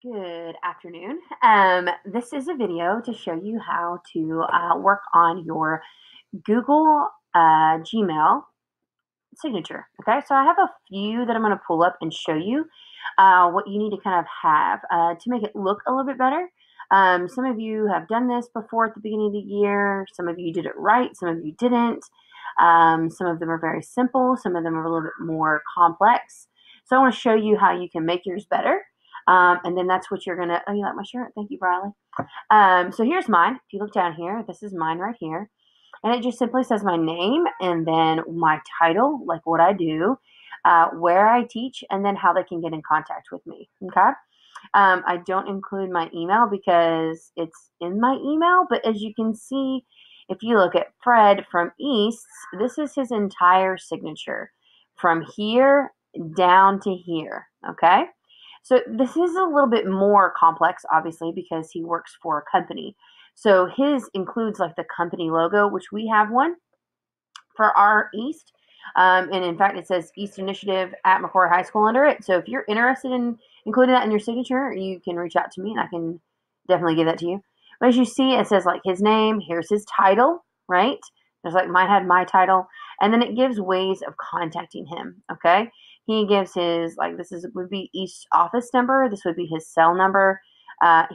Good afternoon. This is a video to show you how to work on your Google Gmail signature. Okay, so I have a few that I'm going to pull up and show you what you need to kind of have to make it look a little bit better. Some of you have done this before at the beginning of the year. Some of you did it right. Some of you didn't. Some of them are very simple. Some of them are a little bit more complex. So I want to show you how you can make yours better. And then that's what you're going to, oh, you like my shirt? Thank you, Briley. So here's mine. If you look down here, this is mine right here. And it just simply says my name and then my title, like what I do, where I teach, and then how they can get in contact with me. Okay. I don't include my email because it's in my email, but as you can see, if you look at Fred from East, this is his entire signature from here down to here. Okay. So this is a little bit more complex, obviously, because he works for a company. So his includes like the company logo, which we have one for our East. And in fact, it says East Initiative at McCrory High School under it. So if you're interested in including that in your signature, you can reach out to me and I can definitely give that to you. But as you see, it says like his name, here's his title, right? There's like mine had my title. And then it gives ways of contacting him, okay? He gives his, like this would be East office number. This would be his cell number.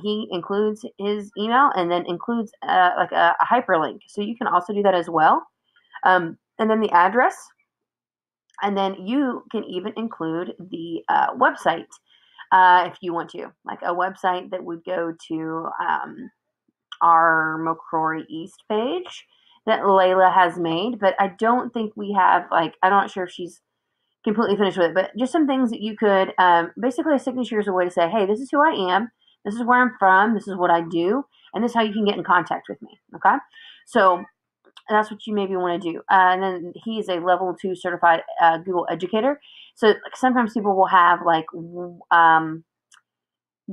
He includes his email and then includes like a hyperlink. So you can also do that as well. And then the address. And then you can even include the website if you want to, like a website that would go to our McCrory East page that Layla has made. But I don't think we have, like, I'm not sure if she's completely finished with it, but just some things that you could, basically a signature is a way to say, hey, this is who I am, this is where I'm from, this is what I do, and this is how you can get in contact with me, okay? So that's what you maybe want to do. And then he is a level 2 certified Google educator. So sometimes people will have like,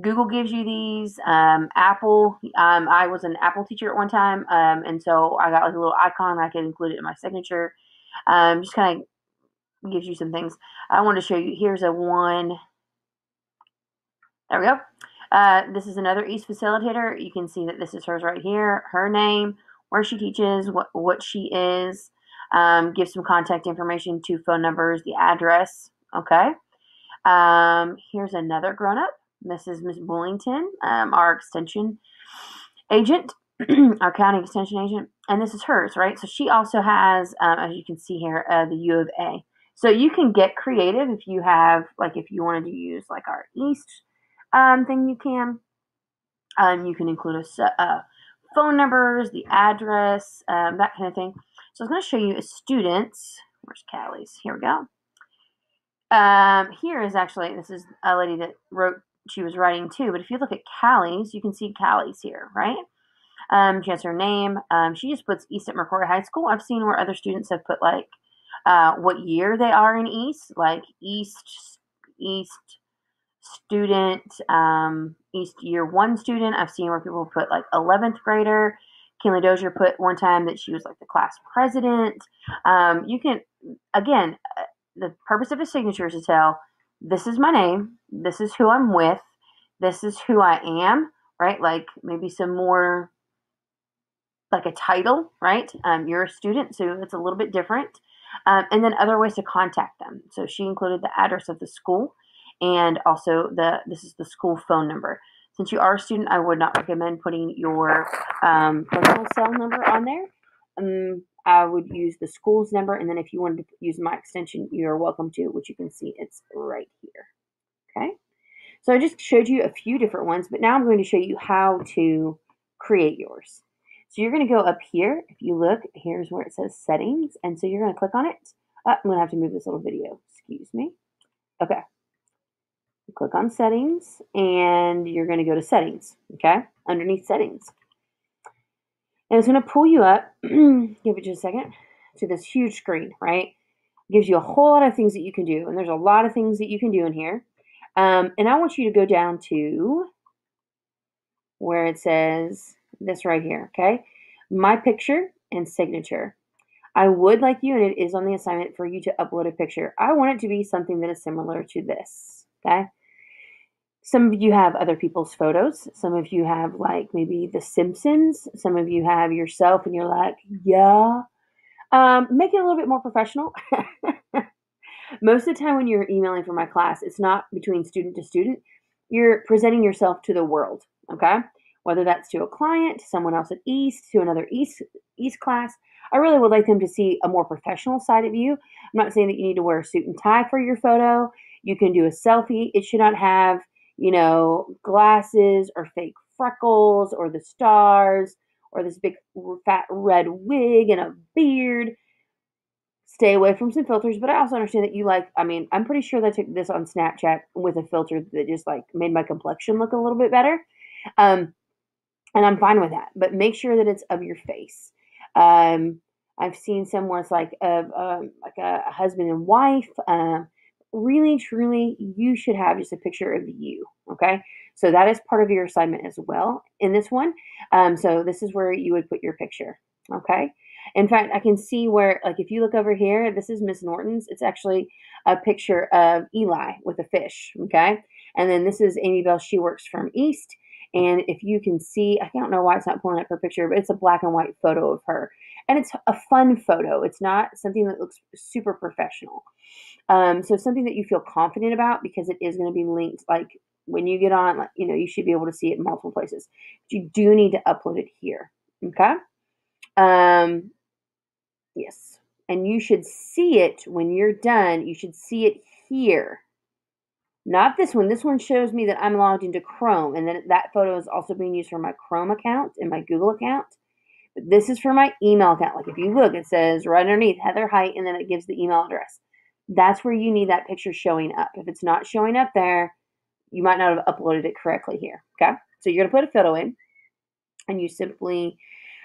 Google gives you these, Apple, I was an Apple teacher at one time. And so I got like a little icon, I could include it in my signature. Just kind of gives you some things. I wanted to show you, here's a one, there we go. This is another East facilitator. You can see that this is hers right here, her name, where she teaches, what she is, give some contact information, 2 phone numbers, the address, okay? Here's another grown-up. This is Miss Bullington, our extension agent, our county extension agent, and this is hers, right? So she also has, as you can see here, the U of A. So you can get creative if you have, like if you wanted to use like our East thing, you can. You can include phone numbers, the address, that kind of thing. So I was going to show you a student's, where's Callie's? Here we go. Here is actually, this is a lady that wrote, she was writing too, but if you look at Callie's, you can see Callie's here, right? She has her name. She just puts East at McCrory High School. I've seen where other students have put like what year they are in East, like East student, East year 1 student. I've seen where people put like 11th grader. Kinley Dozier put one time that she was like the class president. You can, again, the purpose of a signature is to tell, this is my name, this is who I'm with, this is who I am, right? Like maybe some more, like a title, right? You're a student, so it's a little bit different. And then other ways to contact them. So she included the address of the school and also this is the school phone number. Since you are a student, I would not recommend putting your personal cell number on there. I would use the school's number, and then if you wanted to use my extension, you're welcome to, which you can see it's right here. Okay, so I just showed you a few different ones, but now I'm going to show you how to create yours. So you're going to go up here. If you look, here's where it says settings, and so you're going to click on it. I'm going to have to move this little video. Excuse me. Okay. Click on settings, and you're going to go to settings. Okay, underneath settings. And it's going to pull you up, give it just a second, to this huge screen, right? It gives you a whole lot of things that you can do, and there's a lot of things that you can do in here. And I want you to go down to where it says this right here, okay? My picture and signature. I would like you, and it is on the assignment, for you to upload a picture. I want it to be something that is similar to this, okay? Some of you have other people's photos. Some of you have like maybe The Simpsons. Some of you have yourself and you're like, yeah. Make it a little bit more professional. Most of the time when you're emailing for my class, it's not between student to student. You're presenting yourself to the world, okay? Whether that's to a client, to someone else at East, to another East class. I really would like them to see a more professional side of you. I'm not saying that you need to wear a suit and tie for your photo. You can do a selfie. It should not have, glasses or fake freckles or the stars or this big fat red wig and a beard. Stay away from some filters, but I also understand that I'm pretty sure that I took this on Snapchat with a filter that just like made my complexion look a little bit better. Um, and I'm fine with that, but make sure that it's of your face. I've seen some where it's like like a husband and wife. Really, truly, you should have just a picture of you. Okay, so that is part of your assignment as well in this one. So this is where you would put your picture. Okay. In fact, I can see where, like, if you look over here, this is Miss Norton's. It's actually a picture of Eli with a fish. Okay. And then this is Amy Bell. She works from East. And if you can see, I don't know why it's not pulling up her picture, but it's a black and white photo of her. And it's a fun photo. It's not something that looks super professional. So something that you feel confident about because it is going to be linked. Like when you get on, you should be able to see it in multiple places. But you do need to upload it here. Okay. Yes. And you should see it when you're done. You should see it here. Not this one. This one shows me that I'm logged into Chrome, and then that photo is also being used for my Chrome account and my Google account. But this is for my email account. Like if you look, it says right underneath Heather Height, and then it gives the email address. That's where you need that picture showing up. If it's not showing up there, you might not have uploaded it correctly here. Okay, so you're gonna put a photo in, and you simply,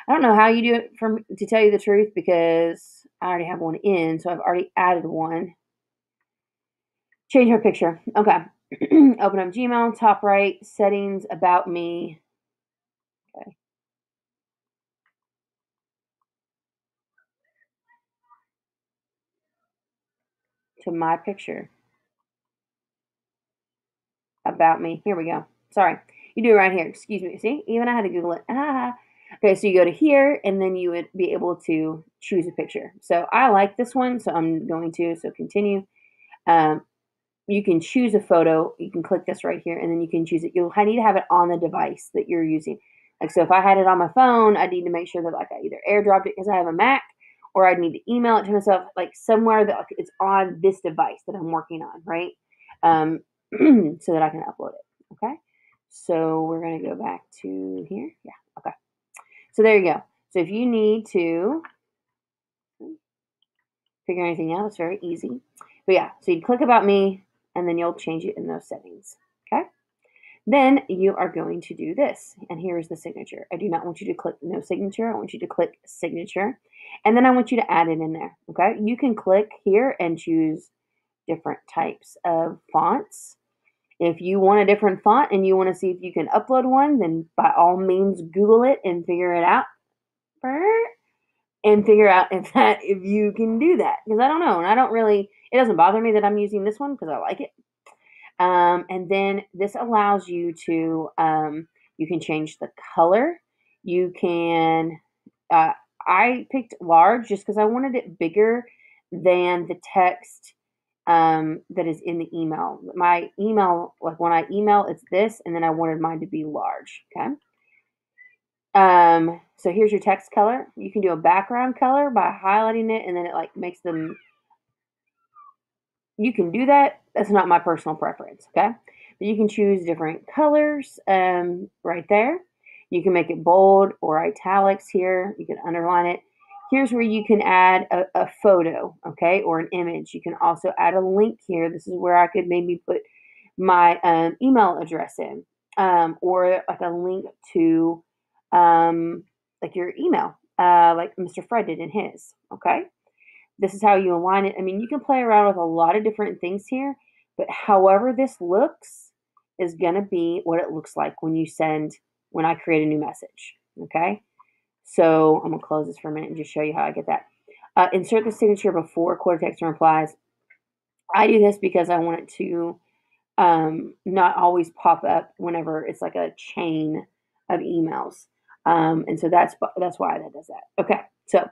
I don't know how you do it to tell you the truth because I already have one in, so I've already added one. Change her picture. Okay. Open up Gmail, top right, settings, about me. Okay. To my picture. About me. Here we go. Sorry. You do it right here. Excuse me. See? Even I had to Google it. Ah. Okay, so you go to here, and then you would be able to choose a picture. So I like this one, so I'm going to. So continue. Um, you can choose a photo. You can click this right here, and then you can choose it. You'll need to have it on the device that you're using. Like, so if I had it on my phone, I need to make sure that like I either airdropped it because I have a Mac, or I'd need to email it to myself, like somewhere that it's on this device that I'm working on, right? So that I can upload it. Okay. So we're gonna go back to here. Yeah. Okay. So there you go. So if you need to figure anything out, it's very easy. But yeah, so you click about me, and then you'll change it in those settings. Okay. Then you are going to do this, and here is the signature. I do not want you to click no signature. I want you to click signature, and then I want you to add it in there. Okay. You can click here and choose different types of fonts. If you want a different font and you want to see if you can upload one, then by all means Google it and figure it out. And figure out if you can do that. Because I don't know. And I don't really, it doesn't bother me that I'm using this one because I like it. And then this allows you to, you can change the color. You can, I picked large just because I wanted it bigger than the text that is in the email. My email, like when I email, it's this, and then I wanted mine to be large. Okay. So here's your text color. You can do a background color by highlighting it, and then it like makes them. You can do that. That's not my personal preference. Okay. But you can choose different colors right there. You can make it bold or italics here. You can underline it. Here's where you can add a photo, okay, or an image. You can also add a link here. This is where I could maybe put my email address in, or like a link to like your email, like Mr. Fred did in his, okay? This is how you align it. I mean, you can play around with a lot of different things here, but however this looks is going to be what it looks like when I create a new message, okay? So I'm going to close this for a minute and just show you how I get that. Insert the signature before quarter text and replies. I do this because I want it to not always pop up whenever it's like a chain of emails. And so that's why that does that. Okay, so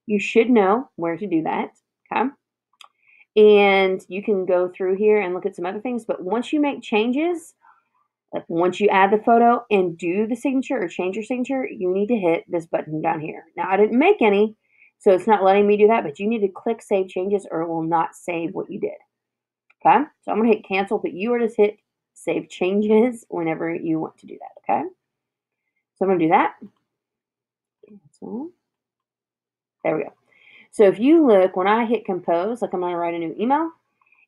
you should know where to do that. Okay, and you can go through here and look at some other things. But once you make changes, like once you add the photo and do the signature or change your signature, you need to hit this button down here. Now I didn't make any, so it's not letting me do that, but you need to click Save Changes or it will not save what you did. Okay, so I'm going to hit cancel, but you are just hit Save Changes whenever you want to do that. Okay, so I'm going to do that. Cancel. There we go. So if you look, when I hit compose, like I'm going to write a new email,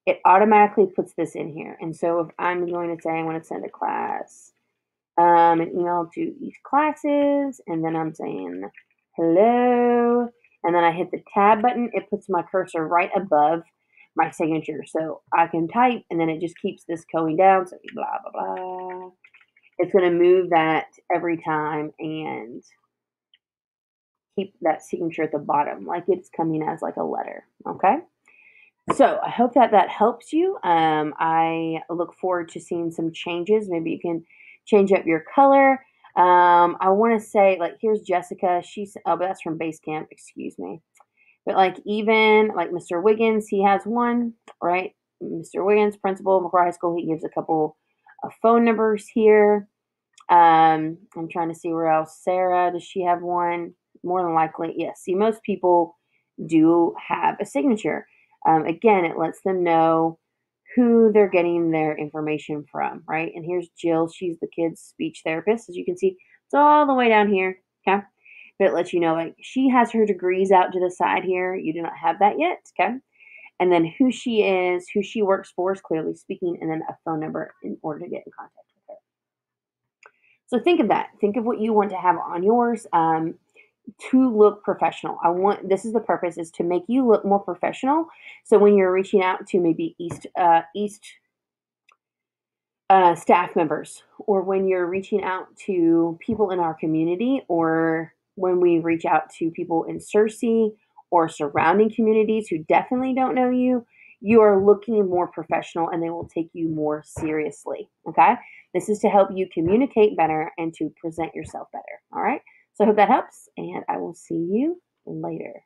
it automatically puts this in here. And so if I'm going to say I want to send a class an email to each classes, and then I'm saying hello, and then I hit the tab button, it puts my cursor right above my signature. So I can type, and then it just keeps this going down. So blah, blah, blah. It's going to move that every time and keep that signature at the bottom like it's coming as like a letter. Okay. So I hope that helps you. I look forward to seeing some changes. Maybe you can change up your color. I want to say, like, here's Jessica. But that's from Basecamp, excuse me. But like, even like Mr. Wiggins, he has one, right? Mr. Wiggins, principal, McCrory High School. He gives a couple of phone numbers here. I'm trying to see where else. Sarah, does she have one? More than likely, yes. See, most people do have a signature. Again, it lets them know who they're getting their information from, right? And here's Jill. She's the kid's speech therapist. As you can see, it's all the way down here, okay? But it lets you know, like, she has her degrees out to the side here. You do not have that yet, okay? And then who she is, who she works for is clearly speaking, and then a phone number in order to get in contact with her. So think of that. Think of what you want to have on yours. To look professional. This is the purpose, is to make you look more professional. So when you're reaching out to maybe East staff members, or when you're reaching out to people in our community, or when we reach out to people in Searcy or surrounding communities who definitely don't know you, you are looking more professional and they will take you more seriously. Okay? This is to help you communicate better and to present yourself better. All right? So I hope that helps, and I will see you later.